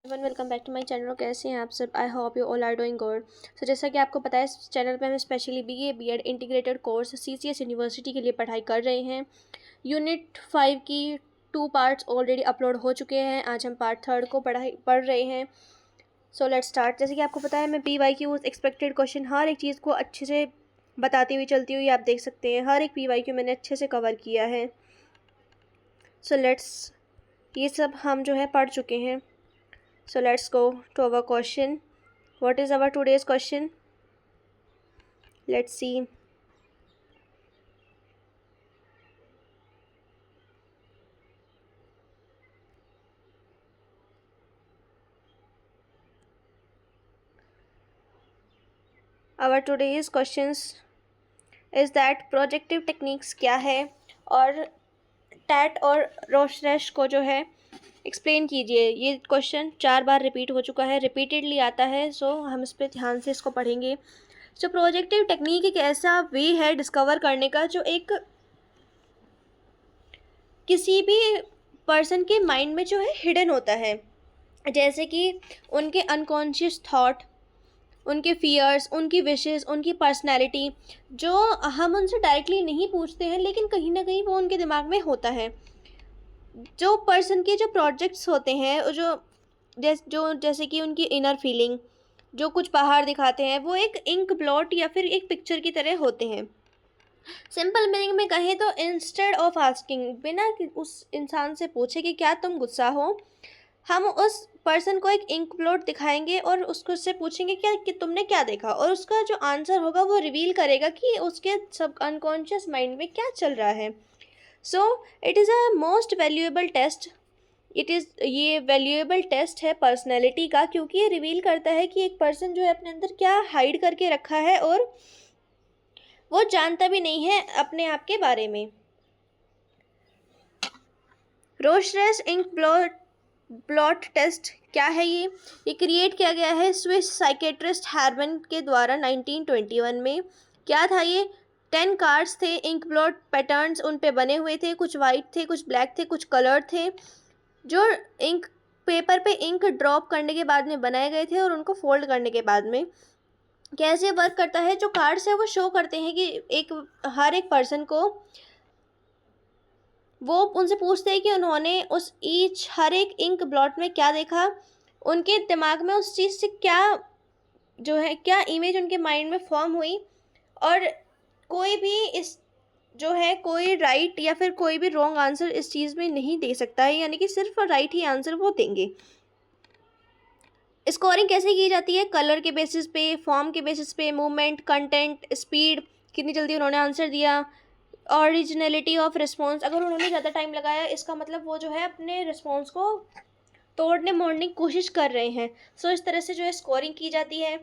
One welcome back to my channel. कैसे हैं आप सब? I hope you all are doing good. So जैसा कि आपको पता है, इस चैनल पे हम specially BA BEd integrated course CCS university के लिए पढ़ाई कर रहे हैं। यूनिट 5 की 2 पार्ट्स ऑलरेडी अपलोड हो चुके हैं। आज हम पार्ट 3 को पढ़ रहे हैं। So let's start. जैसे कि आपको पता है, मैं PYQ एक्सपेक्टेड क्वेश्चन हर एक चीज़ को अच्छे से बताती हुई चलती हुई आप देख सकते हैं। हर एक PYQ मैंने अच्छे से कवर किया है। सो लेट्स, ये सब हम जो है पढ़ चुके हैं। So let's go to our question. What is our today's question? Let's see. Our today's questions is that projective techniques क्या है, और टैट और रोशरेश को जो है एक्सप्लेन कीजिए। ये क्वेश्चन 4 बार रिपीट हो चुका है, रिपीटेडली आता है। सो हम इस पर ध्यान से इसको पढ़ेंगे। सो प्रोजेक्टिव टेक्निक एक ऐसा वे है डिस्कवर करने का जो एक किसी भी पर्सन के माइंड में जो है हिडन होता है, जैसे कि उनके अनकॉन्शियस थॉट, उनके फियर्स, उनकी विशेस, उनकी पर्सनैलिटी, जो हम उनसे डायरेक्टली नहीं पूछते हैं लेकिन कहीं ना कहीं वो उनके दिमाग में होता है। जो पर्सन के जो प्रोजेक्ट्स होते हैं, जैसे कि उनकी इनर फीलिंग, जो कुछ बाहर दिखाते हैं, वो एक इंक ब्लॉट या फिर एक पिक्चर की तरह होते हैं। सिंपल मीनिंग में कहें तो इंस्टेड ऑफ आस्किंग, बिना उस इंसान से पूछे कि क्या तुम गुस्सा हो, हम उस पर्सन को एक इंक ब्लॉट दिखाएंगे और उसको से पूछेंगे क्या कि तुमने क्या देखा, और उसका जो आंसर होगा वो रिवील करेगा कि उसके सब अनकॉन्शियस माइंड में क्या चल रहा है। So it is a most valuable test. ये वैल्यूएबल टेस्ट है पर्सनैलिटी का, क्योंकि ये रिवील करता है कि एक पर्सन जो है अपने अंदर क्या हाइड करके रखा है और वो जानता भी नहीं है अपने आप के बारे में। रोशरेस इंक ब्लॉट टेस्ट क्या है? ये क्रिएट किया गया है स्विस साइकेट्रिस्ट हैरमन के द्वारा 1921 में। क्या था ये? 10 कार्ड्स थे, इंक ब्लॉट पैटर्न्स उन पे बने हुए थे। कुछ वाइट थे, कुछ ब्लैक थे, कुछ कलर थे, जो इंक पेपर पे इंक ड्रॉप करने के बाद में बनाए गए थे। और उनको फोल्ड करने के बाद में कैसे वर्क करता है, जो कार्ड्स है वो शो करते हैं कि हर एक पर्सन को, वो उनसे पूछते हैं कि उन्होंने उस हर एक इंक ब्लॉट में क्या देखा, उनके दिमाग में उस चीज़ से क्या जो है, क्या इमेज उनके माइंड में फॉर्म हुई। और कोई भी इस जो है कोई राइट या फिर कोई भी रॉन्ग आंसर इस चीज़ में नहीं दे सकता है, यानी कि सिर्फ राइट ही आंसर वो देंगे। स्कोरिंग कैसे की जाती है? कलर के बेसिस पे, फॉर्म के बेसिस पे, मूवमेंट, कंटेंट, स्पीड, कितनी जल्दी उन्होंने आंसर दिया, ओरिजिनलिटी ऑफ रिस्पॉन्स। अगर उन्होंने ज़्यादा टाइम लगाया, इसका मतलब वो जो है अपने रिस्पॉन्स को तोड़ने मोड़ने की कोशिश कर रहे हैं। सो इस तरह से जो है स्कोरिंग की जाती है।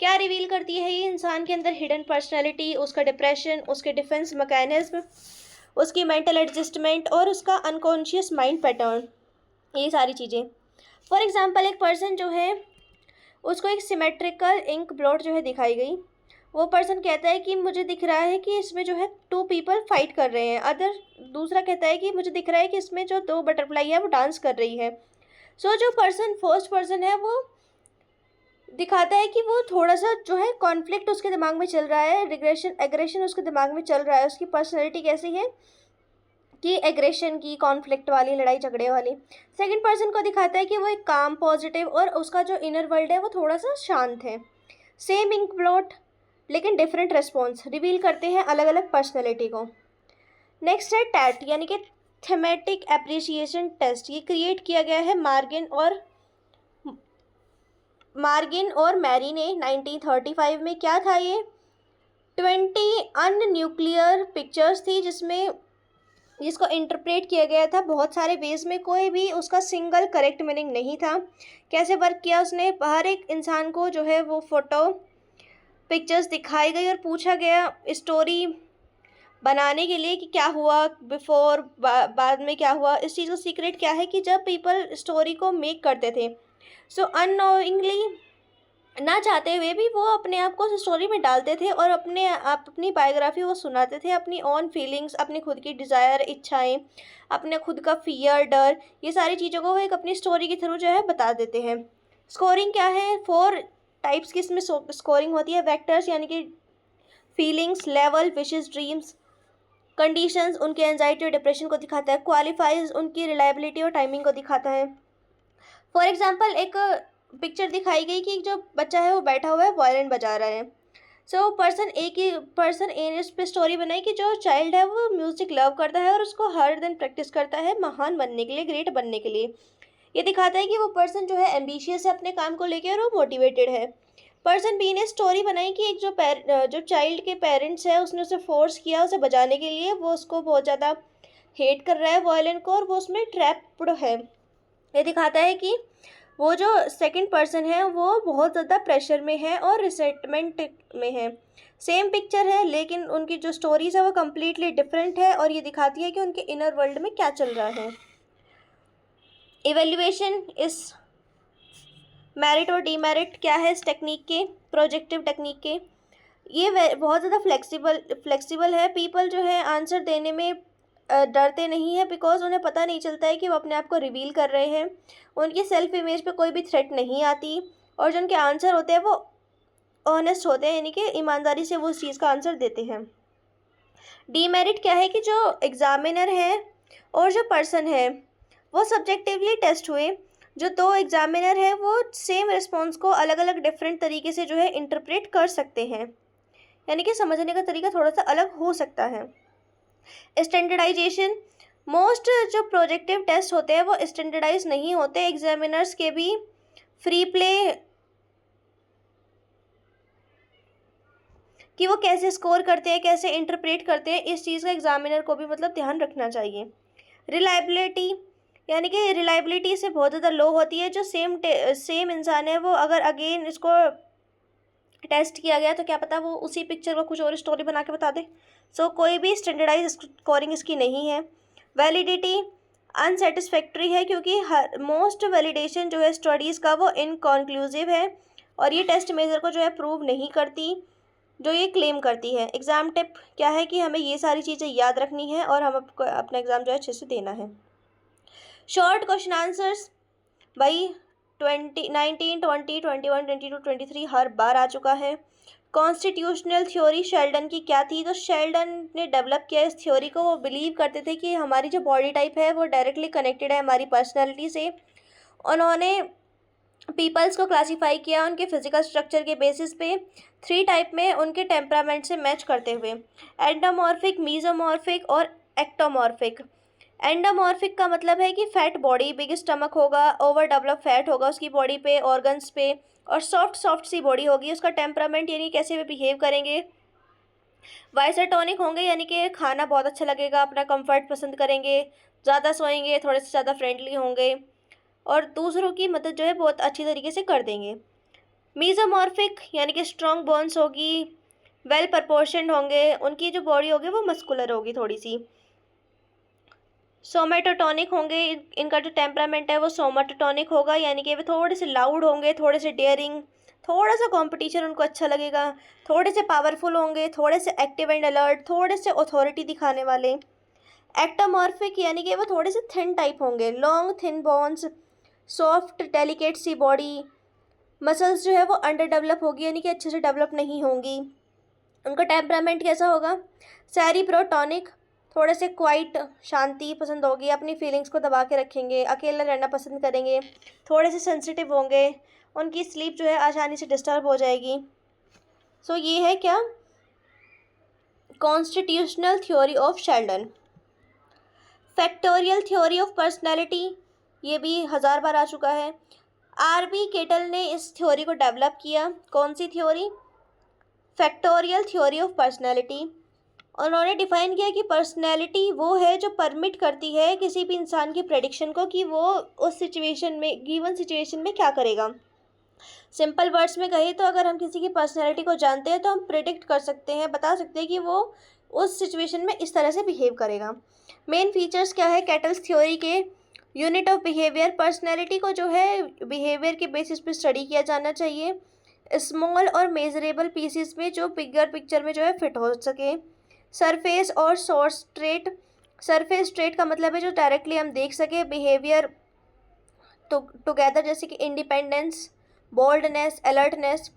क्या रिवील करती है ये? इंसान के अंदर हिडन पर्सनैलिटी, उसका डिप्रेशन, उसके डिफेंस मैकेनिज्म, उसकी मेंटल एडजस्टमेंट और उसका अनकॉन्शियस माइंड पैटर्न, ये सारी चीज़ें। फॉर एग्जाम्पल, एक पर्सन जो है उसको एक सिमेट्रिकल इंक ब्लॉट जो है दिखाई गई। वो पर्सन कहता है कि मुझे दिख रहा है कि इसमें जो है 2 पीपल फाइट कर रहे हैं। दूसरा कहता है कि मुझे दिख रहा है कि इसमें जो 2 बटरफ्लाई है वो डांस कर रही है। जो पर्सन फर्स्ट पर्सन है वो दिखाता है कि वो थोड़ा सा जो है कॉन्फ्लिक्ट उसके दिमाग में चल रहा है, एग्रेशन उसके दिमाग में चल रहा है। उसकी पर्सनैलिटी कैसी है कि एग्रेशन की, कॉन्फ्लिक्ट वाली, लड़ाई झगड़े वाली। सेकंड पर्सन को दिखाता है कि वो एक काम, पॉजिटिव, और उसका जो इनर वर्ल्ड है वो थोड़ा सा शांत है। सेम इंक ब्लॉट लेकिन डिफरेंट रिस्पॉन्स रिवील करते हैं अलग अलग पर्सनैलिटी को। नेक्स्ट है टैट, यानी कि थेमेटिक एप्रिसिएशन टेस्ट। ये क्रिएट किया गया है मार्गिन और मैरी ने 1935 में। क्या था ये? 20 अनन्यूक्लियर पिक्चर्स थी जिसको इंटरप्रेट किया गया था बहुत सारे वेज में, कोई भी उसका सिंगल करेक्ट मीनिंग नहीं था। कैसे वर्क किया उसने? हर एक इंसान को जो है वो फोटो पिक्चर्स दिखाई गई और पूछा गया स्टोरी बनाने के लिए कि क्या हुआ बिफोर, बाद में क्या हुआ। इस चीज़ का सीक्रेट क्या है कि जब पीपल स्टोरी को मेक करते थे, सो अननोइंगली ना चाहते हुए भी वो अपने आप को उस स्टोरी में डालते थे और अपने आप अपनी बायोग्राफी वो सुनाते थे, अपनी ओन फीलिंग्स, अपनी खुद की डिज़ायर, इच्छाएं, अपने खुद का फियर, डर, ये सारी चीज़ों को वो एक अपनी स्टोरी के थ्रू जो है बता देते हैं। स्कोरिंग क्या है? 4 टाइप्स की इसमें स्कोरिंग होती है। वेक्टर्स यानी कि feelings, level, wishes, dreams, conditions उनके एंजाइटी और डिप्रेशन को दिखाता है। क्वालिफाइज उनकी रिलायबिलिटी और टाइमिंग को दिखाता है। फॉर एग्जाम्पल एक पिक्चर दिखाई गई कि जो बच्चा है वो बैठा हुआ है, वायलिन बजा रहा है। सो पर्सन ए ने इस पे स्टोरी बनाई कि जो चाइल्ड है वो म्यूज़िक लव करता है और उसको हर दिन प्रैक्टिस करता है महान बनने के लिए, ग्रेट बनने के लिए। ये दिखाता है कि वो पर्सन जो है एम्बिशियस है अपने काम को लेकर और वो मोटिवेटेड है। पर्सन बी ने स्टोरी बनाई कि एक जो चाइल्ड के पेरेंट्स है उसने उसे फोर्स किया उसे बजाने के लिए, वो उसको बहुत ज़्यादा हेट कर रहा है वायलिन को और वो उसमें ट्रैप्ड है। ये दिखाता है कि वो जो सेकंड पर्सन है वो बहुत ज़्यादा प्रेशर में है और रिसेंटमेंट में है। सेम पिक्चर है लेकिन उनकी जो स्टोरीज़ है वो कम्प्लीटली डिफरेंट है और ये दिखाती है कि उनके इनर वर्ल्ड में क्या चल रहा है। इवेल्युएशन इस मेरिट और डीमेरिट क्या है इस टेक्निक के, प्रोजेक्टिव टेक्निक के। ये बहुत ज़्यादा फ्लेक्सिबल है। पीपल जो है आंसर देने में डरते नहीं है बिकॉज उन्हें पता नहीं चलता है कि वो अपने आप को रिवील कर रहे हैं। उनकी सेल्फ इमेज पे कोई भी थ्रेट नहीं आती और जो उनके आंसर होते हैं वो ऑनेस्ट होते हैं, यानी कि ईमानदारी से वो उस चीज़ का आंसर देते हैं। डीमेरिट क्या है कि जो एग्जामिनर है और जो पर्सन है वो सब्जेक्टिवली टेस्ट हुए। जो दो एग्जामिनर है वो सेम रिस्पॉन्स को अलग अलग डिफरेंट तरीके से जो है इंटरप्रेट कर सकते हैं, यानी कि समझने का तरीका थोड़ा सा अलग हो सकता है। स्टैंडर्डाइजेशन, मोस्ट जो प्रोजेक्टिव टेस्ट होते हैं वो स्टैंडर्डाइज नहीं होते। एग्जामिनर्स के भी फ्री प्ले कि वो कैसे स्कोर करते हैं, कैसे इंटरप्रेट करते हैं, इस चीज़ का एग्जामिनर को भी मतलब ध्यान रखना चाहिए। रिलायबिलिटी यानी कि रिलायबिलिटी से बहुत ज़्यादा लो होती है। जो सेम इंसान है वो अगर अगेन इसको टेस्ट किया गया तो क्या पता वो उसी पिक्चर को कुछ और स्टोरी बना के बता दे। सो कोई भी स्टैंडर्डाइज स्कोरिंग इसकी नहीं है। वैलिडिटी अनसेटिस्फैक्ट्री है क्योंकि हर मोस्ट वैलिडेशन जो है स्टडीज़ का वो इनकॉन्क्लूसिव है और ये टेस्ट मेजर को जो है प्रूव नहीं करती जो ये क्लेम करती है। एग्ज़ाम टिप क्या है कि हमें ये सारी चीज़ें याद रखनी है और हम अपना एग्ज़ाम जो है अच्छे से देना है। शॉर्ट क्वेश्चन आंसर्स भाई 19, 20, 21, 22, 23 हर बार आ चुका है। कॉन्स्टिट्यूशनल थ्योरी शेल्डन की क्या थी? तो शेल्डन ने डेवलप किया इस थ्योरी को। वो बिलीव करते थे कि हमारी जो बॉडी टाइप है वो डायरेक्टली कनेक्टेड है हमारी पर्सनैलिटी से। उन्होंने पीपल्स को क्लासीफाई किया उनके फिजिकल स्ट्रक्चर के बेसिस पे 3 टाइप में उनके टेम्परामेंट से मैच करते हुए, एंडोमॉर्फिक, मीजोमॉर्फिक और एक्टोमॉर्फिक। एंडोमॉर्फिक का मतलब है कि फैट बॉडी, बिग स्टमक होगा, ओवर डेवलप फैट होगा उसकी बॉडी पे, ऑर्गन्स पे, और सॉफ्ट सी बॉडी होगी। उसका टेम्परामेंट यानी कैसे वे बिहेव करेंगे। वाइसरटोनिक होंगे यानी कि खाना बहुत अच्छा लगेगा, अपना कंफर्ट पसंद करेंगे, ज़्यादा सोएंगे, थोड़े से ज़्यादा फ्रेंडली होंगे और दूसरों की मदद जो है बहुत अच्छी तरीके से कर देंगे। मीजोमॉर्फिक यानी कि स्ट्रॉन्ग बोन्स होगी, वेल प्रपोर्शनड होंगे, उनकी जो बॉडी होगी वो मस्कुलर होगी थोड़ी सी। सोमेटोटॉनिक होंगे, इनका जो टेम्परामेंट है वो सोमेटोटॉनिक होगा यानी कि वे थोड़े से लाउड होंगे, थोड़े से डेयरिंग, थोड़ा सा कंपटीशन उनको अच्छा लगेगा, थोड़े से पावरफुल होंगे, थोड़े से एक्टिव एंड अलर्ट, थोड़े से अथॉरिटी दिखाने वाले। एक्टोमॉर्फिक यानी कि वो थोड़े से थिन टाइप होंगे, long thin bones, soft delicate सी बॉडी, मसल्स जो है वो अंडर डेवलप होगी यानी कि अच्छे से डेवलप नहीं होंगी। उनका टेम्परामेंट कैसा होगा? सेरिब्रोटॉनिक, थोड़े से क्वाइट, शांति पसंद होगी, अपनी फीलिंग्स को दबा के रखेंगे, अकेला रहना पसंद करेंगे, थोड़े से सेंसिटिव होंगे, उनकी स्लीप जो है आसानी से डिस्टर्ब हो जाएगी। सो ये है क्या? Constitutional theory of Sheldon. Factorial theory of personality, ये भी 1000 बार आ चुका है। आरबी केटल ने इस थ्योरी को डेवलप किया। कौन सी theory? Factorial theory of personality. उन्होंने डिफाइन किया कि पर्सनैलिटी वो है जो परमिट करती है किसी भी इंसान की प्रेडिक्शन को कि वो उस सिचुएशन में, गिवन सिचुएशन में क्या करेगा। सिंपल वर्ड्स में कहे तो अगर हम किसी की पर्सनैलिटी को जानते हैं तो हम प्रिडिक्ट कर सकते हैं, बता सकते हैं कि वो उस सिचुएशन में इस तरह से बिहेव करेगा। मेन फीचर्स क्या है कैटल्स थ्योरी के? यूनिट ऑफ बिहेवियर, पर्सनैलिटी को जो है बिहेवियर के बेसिस पे स्टडी किया जाना चाहिए। स्मॉल और मेजरेबल पीसीस में जो बिगर पिक्चर में जो है फिट हो सके। सरफेस और सोर्स ट्रेट, सरफेस ट्रेट का मतलब है जो डायरेक्टली हम देख सके। बिहेवियर टुगेदर जैसे कि independence, boldness, alertness.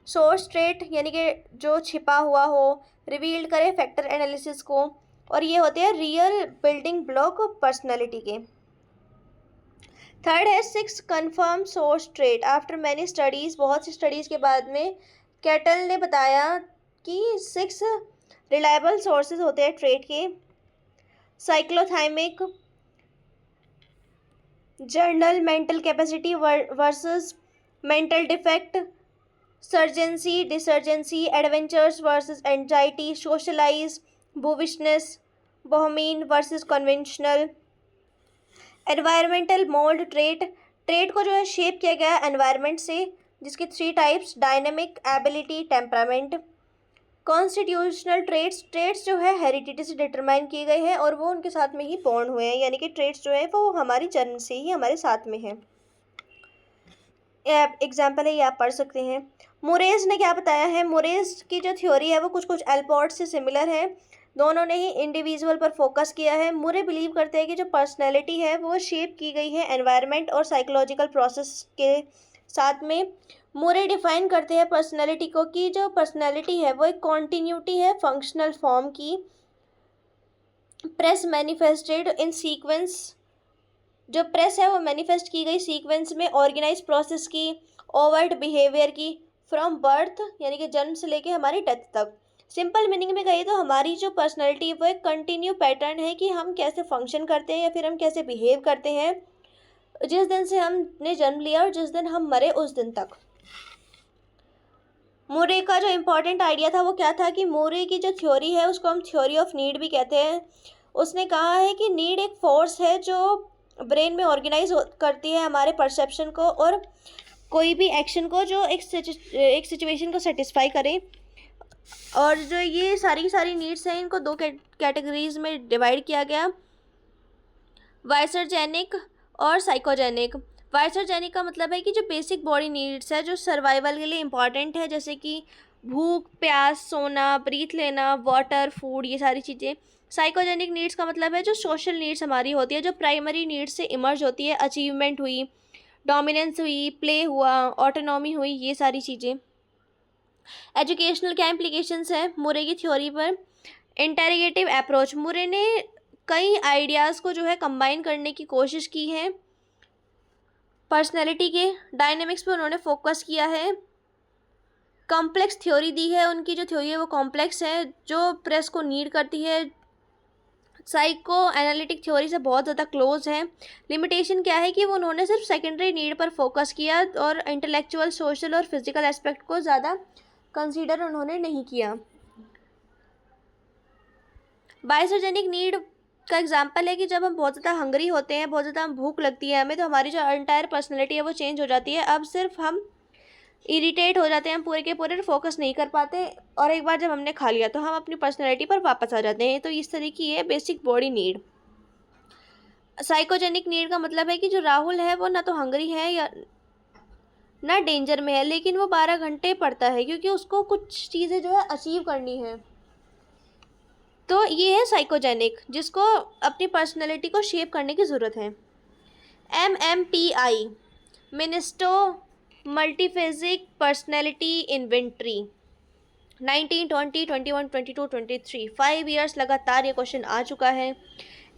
Source trait यानी कि जो छिपा हुआ हो, रिवील्ड करे फैक्टर एनालिसिस को, और ये होते हैं रियल बिल्डिंग ब्लॉक पर्सनैलिटी के। थर्ड है 6 confirm source trait after many studies, बहुत सी स्टडीज़ के बाद में कैटल ने बताया कि 6 रिलायबल सोर्सेज होते हैं ट्रेट के। Cyclothymic, general, mental capacity versus mental defect, surgency, desurgency, adventures versus anxiety, socialize, बुविशनेस, bohemian versus conventional. Environmental mould trait, trait को जो है शेप किया गया है एनवायरनमेंट से, जिसकी 3 types, dynamic, ability, temperament. Constitutional traits, traits जो है हेरिडिटी से डिटरमाइन किए गए हैं और वो उनके साथ में ही बॉर्न हुए हैं, यानी कि ट्रेट्स जो है वो हमारी जन्म से ही हमारे साथ में है। एग्जाम्पल है, ये आप पढ़ सकते हैं। मोरेज ने क्या बताया है, मोरेज की जो थ्योरी है वो कुछ कुछ एल्पोर्ट से सिमिलर है, दोनों ने ही इंडिविजुअल पर फोकस किया है। मुरे बिलीव करते हैं कि जो पर्सनैलिटी है वो शेप की गई है एनवायरनमेंट और साइकोलॉजिकल प्रोसेस के साथ में। मुरे डिफाइन करते हैं पर्सनैलिटी को कि जो पर्सनैलिटी है वो एक कॉन्टीन्यूटी है फंक्शनल फॉर्म की, प्रेस मैनिफेस्टेड इन सीक्वेंस, जो प्रेस है वो मैनिफेस्ट की गई सीक्वेंस में, ऑर्गेनाइज प्रोसेस की, ओवर्ट बिहेवियर की, फ्रॉम बर्थ यानी कि जन्म से लेके हमारी डेथ तक। सिंपल मीनिंग में कहिए तो हमारी जो पर्सनैलिटी है वो एक कंटिन्यू पैटर्न है कि हम कैसे फंक्शन करते हैं या फिर हम कैसे बिहेव करते हैं जिस दिन से हमने जन्म लिया और जिस दिन हम मरे उस दिन तक। मोरे का जो इम्पोर्टेंट आइडिया था वो क्या था कि मोरे की जो थ्योरी है उसको हम थ्योरी ऑफ नीड भी कहते हैं। उसने कहा है कि नीड एक फोर्स है जो ब्रेन में ऑर्गेनाइज करती है हमारे परसेप्शन को और कोई भी एक्शन को जो एक सिचुएशन को सेटिस्फाई करे। और जो ये सारी नीड्स हैं इनको 2 कैटेगरीज में डिवाइड किया गया, वाइसरजेनिक और साइकोजेनिक। वाइसरजेनिक का मतलब है कि जो बेसिक बॉडी नीड्स है जो सर्वाइवल के लिए इम्पॉर्टेंट है, जैसे कि भूख, प्यास, सोना, ब्रीथ लेना, वाटर, फूड, ये सारी चीज़ें। साइकोजेनिक नीड्स का मतलब है जो सोशल नीड्स हमारी होती है, जो प्राइमरी नीड्स से इमर्ज होती है, अचीवमेंट हुई, डोमिनेंस हुई, प्ले हुआ, ऑटोनॉमी हुई, ये सारी चीज़ें। एजुकेशनल क्या इम्प्लीकेशंस हैं मुरे की थ्योरी पर। इंटेरोगेटिव अप्रोच, मुरे ने कई आइडियाज़ को जो है कंबाइन करने की कोशिश की है। पर्सनैलिटी के डायनेमिक्स पे उन्होंने फोकस किया है। कॉम्प्लेक्स थ्योरी दी है, उनकी जो थ्योरी है वो कॉम्प्लेक्स है, जो प्रेस को नीड करती है, साइको एनालिटिक थ्योरी से बहुत ज़्यादा क्लोज है। लिमिटेशन क्या है कि वो उन्होंने सिर्फ सेकेंडरी नीड पर फोकस किया और इंटेलेक्चुअल, सोशल और फिजिकल एस्पेक्ट को ज़्यादा कंसीडर उन्होंने नहीं किया। बाइसर्जेनिक नीड का एग्जांपल है कि जब हम बहुत ज़्यादा हंग्री होते हैं, बहुत ज़्यादा भूख लगती है हमें, तो हमारी जो एंटायर पर्सनैलिटी है वो चेंज हो जाती है। अब सिर्फ हम इरिटेट हो जाते हैं, हम पूरे के पूरे फोकस नहीं कर पाते और एक बार जब हमने खा लिया तो हम अपनी पर्सनैलिटी पर वापस आ जाते हैं। तो इस तरह की है basic body need. Psychogenic need का मतलब है कि जो राहुल है वो ना तो हंग्री है या ना डेंजर में है, लेकिन वो 12 घंटे पढ़ता है क्योंकि उसको कुछ चीज़ें जो है अचीव करनी है। तो ये है साइकोजेनिक, जिसको अपनी पर्सनैलिटी को शेप करने की ज़रूरत है। MMPI, मिनिस्टो मल्टीफेजिक पर्सनैलिटी इन्वेंट्री, 1920, 21, 22, 23, 5 ईयर्स लगातार ये क्वेश्चन आ चुका है।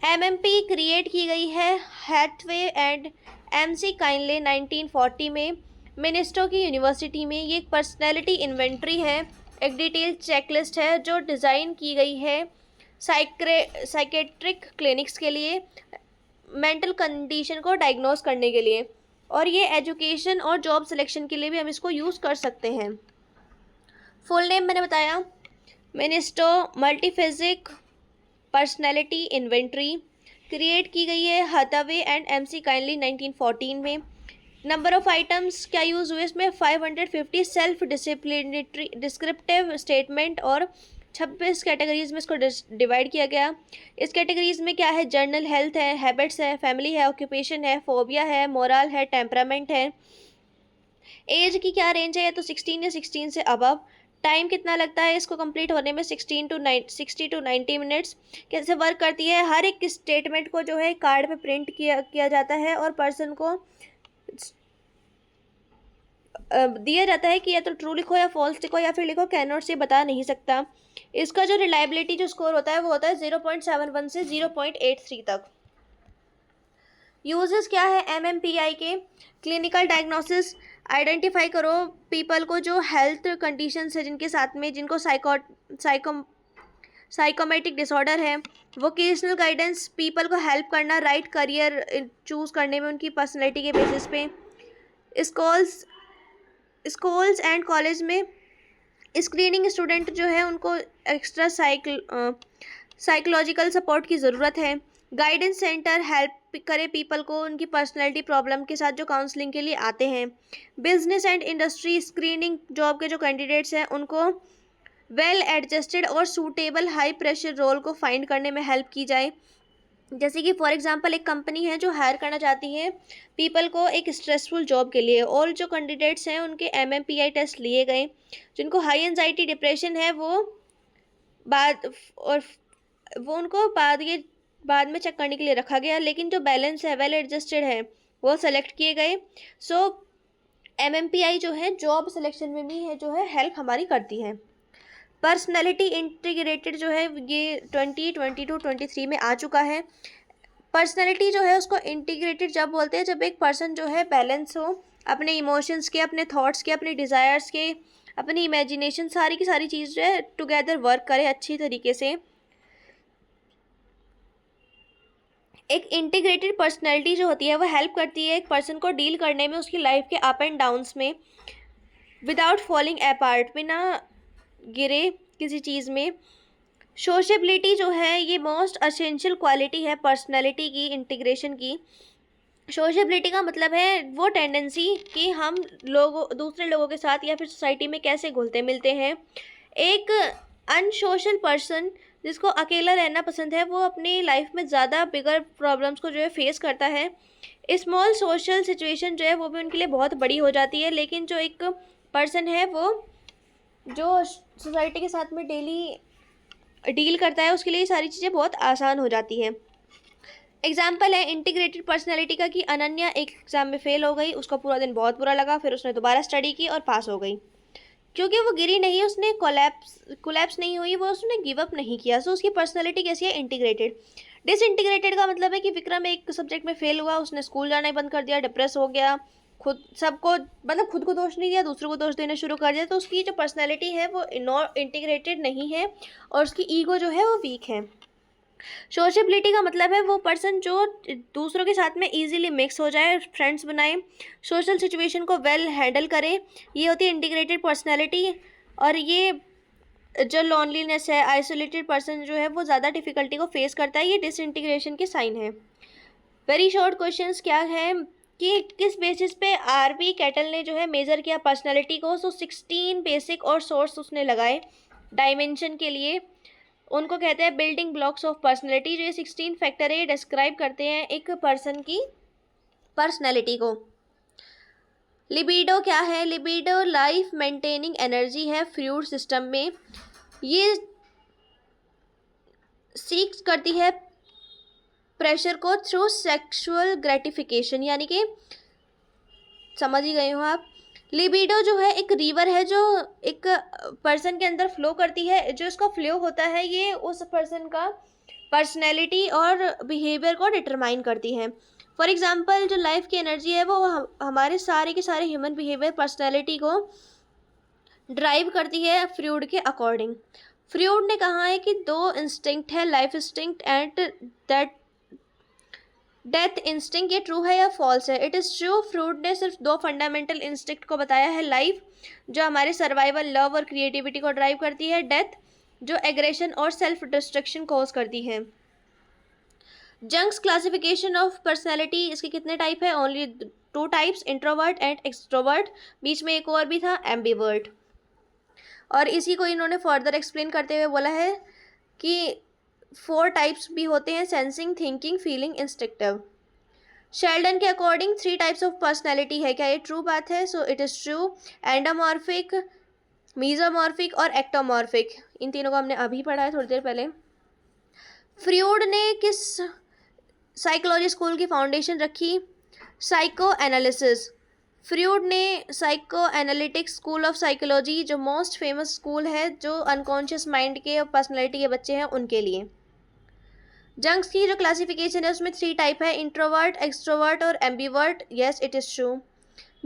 MMP क्रिएट की गई है हैथवे एंड MC काइनले 1940 में मिनिस्टो की यूनिवर्सिटी में। ये एक पर्सनैलिटी इन्वेंट्री है, एक डिटेल चेकलिस्ट है जो डिज़ाइन की गई है साइकेट्रिक क्लिनिक्स के लिए, मेंटल कंडीशन को डायग्नोस करने के लिए, और ये एजुकेशन और जॉब सिलेक्शन के लिए भी हम इसको यूज़ कर सकते हैं। फुल नेम मैंने बताया, मिनिस्टो मल्टीफेजिक पर्सनैलिटी इन्वेंट्री, क्रिएट की गई है हाथवे एंड MC काइनली 1914 में। नंबर ऑफ आइटम्स क्या यूज़ हुए इसमें, 550 सेल्फ डिसिप्लिनरी डिस्क्रिप्टिव स्टेटमेंट और 26 कैटेगरीज में इसको डिवाइड किया गया। इस कैटेगरीज में क्या है, जर्नल हेल्थ है, हैबिट्स है, फैमिली है, ऑक्यूपेशन है, फोबिया है, मोरल है, टेम्परामेंट है। एज की क्या रेंज है, या तो 16 या 16 से अबव। टाइम कितना लगता है इसको कंप्लीट होने में, 60 to 90 मिनट्स। कैसे वर्क करती है, हर एक स्टेटमेंट को जो है कार्ड पे प्रिंट किया जाता है और पर्सन को दिया जाता है कि या तो ट्रू लिखो या फॉल्स लिखो या फिर लिखो कैन नॉट से, बता नहीं सकता। इसका जो रिलायबिलिटी जो स्कोर होता है वो होता है 0.71 से 0.83 तक। यूजेस क्या है MMPI के, क्लिनिकल डायग्नोसिस, आइडेंटिफाई करो पीपल को जो हेल्थ कंडीशंस है जिनके साथ में, जिनको साइकोमेटिक डिसऑर्डर है। वोकेशनल गाइडेंस, पीपल को हेल्प करना राइट करियर चूज करने में उनकी पर्सनैलिटी के बेसिस पे। स्कूल्स एंड कॉलेज में स्क्रीनिंग, स्टूडेंट जो है उनको एक्स्ट्रा साइकोलॉजिकल सपोर्ट की ज़रूरत है। गाइडेंस सेंटर हेल्प करे पीपल को उनकी पर्सनैलिटी प्रॉब्लम के साथ जो काउंसलिंग के लिए आते हैं। Business and industry screening, job के जो कैंडिडेट्स हैं उनको वेल एडजस्टेड और सूटेबल हाई प्रेशर रोल को फाइंड करने में हेल्प की जाए। जैसे कि फॉर एग्जांपल एक कंपनी है जो हायर करना चाहती है पीपल को एक स्ट्रेसफुल जॉब के लिए, और जो कैंडिडेट्स हैं उनके MMPI टेस्ट लिए गए। जिनको हाई एंजाइटी डिप्रेशन है वो उनको बाद में चेक करने के लिए रखा गया, लेकिन जो बैलेंस है, वेल एडजस्टेड है, वो सेलेक्ट किए गए। सो MMPI जो है जॉब सिलेक्शन में भी है जो है हेल्प हमारी करती है। पर्सनैलिटी इंटीग्रेटेड जो है ये 2022-23 में आ चुका है। पर्सनैलिटी जो है उसको इंटीग्रेटेड जब बोलते हैं जब एक पर्सन जो है बैलेंस हो, अपने इमोशंस के, अपने थॉट्स के, अपने डिज़ायर्स के, अपनी इमेजिनेशन, सारी की सारी चीज़ जो है टुगेदर वर्क करे अच्छी तरीके से। एक इंटीग्रेटेड पर्सनैलिटी जो होती है वो हेल्प करती है एक पर्सन को डील करने में उसकी लाइफ के अप एंड डाउन्स में, विदाउट फॉलिंग अपार्ट, बिना गिरे किसी चीज़ में। सोशेबिलिटी जो है ये मोस्ट असेंशियल क्वालिटी है पर्सनैलिटी की, इंटीग्रेशन की। सोशेबिलिटी का मतलब है वो टेंडेंसी कि हम दूसरे लोगों के साथ या फिर सोसाइटी में कैसे घुलते मिलते हैं। एक अनसोशल पर्सन जिसको अकेला रहना पसंद है वो अपनी लाइफ में ज़्यादा बिगर प्रॉब्लम्स को जो है फेस करता है। स्मॉल सोशल सिचुएशन जो है वो भी उनके लिए बहुत बड़ी हो जाती है, लेकिन जो एक पर्सन है वो जो सोसाइटी के साथ में डेली डील करता है उसके लिए ये सारी चीज़ें बहुत आसान हो जाती हैं। एग्जाम्पल है इंटीग्रेटेड पर्सनैलिटी का कि अनन्या एक एग्ज़ाम में फेल हो गई, उसका पूरा दिन बहुत बुरा लगा, फिर उसने दोबारा स्टडी की और पास हो गई। क्योंकि वो गिरी नहीं, उसने कोलैप्स नहीं हुई, वो उसने गिव अप नहीं किया। सो उसकी पर्सनैलिटी कैसी है, इंटीग्रेटेड। डिसइंटीग्रेटेड का मतलब है कि विक्रम एक सब्जेक्ट में फेल हुआ, उसने स्कूल जाना ही बंद कर दिया, डिप्रेस हो गया, खुद को दोष नहीं दिया, दूसरों को दोष देना शुरू कर दिया। तो उसकी जो पर्सनैलिटी है वो इंटीग्रेटेड नहीं है और उसकी ईगो जो है वो वीक है। सोशेबिलिटी का मतलब है वो पर्सन जो दूसरों के साथ में इजीली मिक्स हो जाए, फ्रेंड्स बनाए, सोशल सिचुएशन को वेल हैंडल करे, ये होती है इंटीग्रेटेड पर्सनैलिटी। और ये जो लॉनलीनेस है, आइसोलेटेड पर्सन जो है वो ज़्यादा डिफ़िकल्टी को फेस करता है, ये डिसइंटीग्रेशन के साइन है। वेरी शॉर्ट क्वेश्चंस क्या है कि किस बेसिस पे RB कैटल ने जो है मेज़र किया पर्सनैलिटी को। सो 16 बेसिक और सोर्स उसने लगाए डायमेंशन के लिए, उनको कहते हैं बिल्डिंग ब्लॉक्स ऑफ पर्सनैलिटी। जो ये 16 फैक्टर है ये डिस्क्राइब करते हैं एक पर्सन की पर्सनैलिटी को। लिबिडो क्या है, लिबिडो लाइफ मेंटेनिंग एनर्जी है फ्लूइड सिस्टम में, ये सीख करती है प्रेशर को थ्रू सेक्सुअल ग्रेटिफिकेशन, यानी कि समझ ही गए हो आप। लिबिडो जो है एक रिवर है जो एक पर्सन के अंदर फ्लो करती है, जो इसका फ्लो होता है ये उस पर्सन का पर्सनैलिटी और बिहेवियर को डिटरमाइन करती है। फॉर एग्जांपल जो लाइफ की एनर्जी है वो हमारे सारे के सारे ह्यूमन बिहेवियर पर्सनैलिटी को ड्राइव करती है फ्रूड के अकॉर्डिंग। फ्रूड ने कहा है कि 2 इंस्टिंक्ट है, life instinct and death instinct. ये ट्रू है या फॉल्स है, इट इज़ ट्रू। फ्रूड ने सिर्फ 2 फंडामेंटल इंस्टिंक्ट को बताया है, लाइफ जो हमारे सर्वाइवल, लव और क्रिएटिविटी को ड्राइव करती है, डेथ जो एग्रेशन और सेल्फ डिस्ट्रक्शन कॉज करती है। जंक्स क्लासिफिकेशन ऑफ पर्सनैलिटी, इसके कितने टाइप है, only 2 types, introvert and extrovert, बीच में एक और भी था एम्बीवर्ट। और इसी को इन्होंने फर्दर एक्सप्लेन करते हुए बोला है कि 4 टाइप्स भी होते हैं, sensing, thinking, feeling, instinctive. Sheldon के अकॉर्डिंग 3 टाइप्स ऑफ पर्सनैलिटी है, क्या ये ट्रू बात है? So it is true. Endomorphic, mesomorphic और एक्टोमॉर्फिक, इन तीनों को हमने अभी पढ़ा है थोड़ी देर पहले। फ्रूड ने किस साइकोलॉजी स्कूल की फाउंडेशन रखी? Psycho analysis. फ्रूड ने psycho analytics school of psychology, जो मोस्ट फेमस स्कूल है जो अनकॉन्शियस माइंड के और पर्सनैलिटी के बच्चे हैं उनके लिए। जंग्स की जो क्लासिफिकेशन है उसमें 3 टाइप है, इंट्रोवर्ट, एक्सट्रोवर्ट और ambivert. Yes it is true.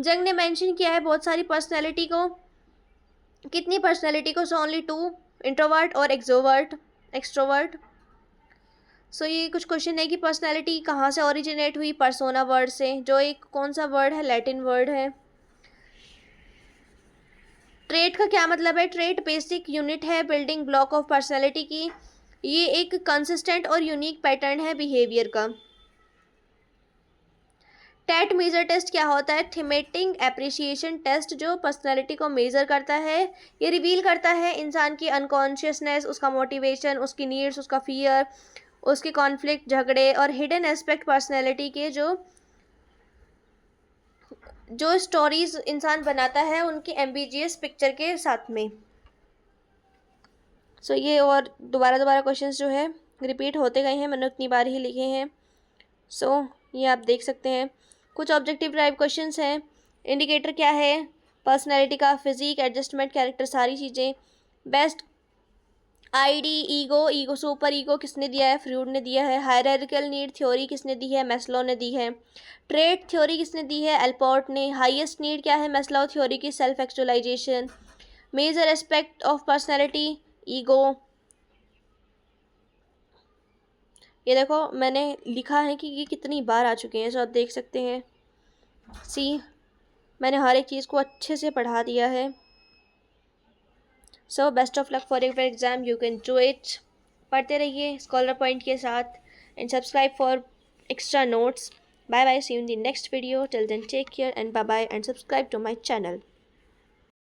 जंग ने मेंशन किया है बहुत सारी पर्सनैलिटी को, कितनी पर्सनैलिटी को? सो ओनली 2, इंट्रोवर्ट और एक्सट्रोवर्ट। सो ये कुछ क्वेश्चन है कि पर्सनैलिटी कहाँ से ओरिजिनेट हुई? पर्सोना वर्ड से, जो एक कौन सा वर्ड है? लैटिन वर्ड है। ट्रेट का क्या मतलब है? ट्रेट बेसिक यूनिट है बिल्डिंग ब्लॉक ऑफ पर्सनैलिटी की, ये एक कंसिस्टेंट और यूनिक पैटर्न है बिहेवियर का। टेट मेजर टेस्ट क्या होता है? थीमेटिक एप्रिसिएशन टेस्ट, जो पर्सनैलिटी को मेज़र करता है। ये रिवील करता है इंसान की अनकॉन्शियसनेस, उसका मोटिवेशन, उसकी नीड्स, उसका फियर, उसके कॉन्फ्लिक्ट, झगड़े और हिडन एस्पेक्ट पर्सनैलिटी के, जो स्टोरीज इंसान बनाता है उनकी एम्बिजियस पिक्चर के साथ में। सो ये और दोबारा क्वेश्चंस जो है रिपीट होते गए हैं, मैंने उतनी बार ही लिखे हैं। सो ये आप देख सकते हैं। कुछ ऑब्जेक्टिव टाइप क्वेश्चंस हैं। इंडिकेटर क्या है? पर्सनैलिटी का, फिजिक, एडजस्टमेंट, कैरेक्टर, सारी चीज़ें। Best ID, ego super ego किसने दिया है? फ्रूड ने दिया है। हायरार्किकल नीड थ्योरी किसने दी है? मैस्लो ने दी है। ट्रेट थ्योरी किसने दी है? एल्पोर्ट ने। हाईएस्ट नीड क्या है मैस्लो थ्योरी की? Self actualisation. Major aspect of personality, ego. ये देखो मैंने लिखा है कि ये कितनी बार आ चुके हैं, जो आप देख सकते हैं। मैंने हर एक चीज़ को अच्छे से पढ़ा दिया है। So best of luck for your exam, you can do it. पढ़ते रहिए स्कॉलर पॉइंट के साथ and subscribe for extra notes. Bye bye, see you in the next video. Till then take care and bye bye and subscribe to my channel.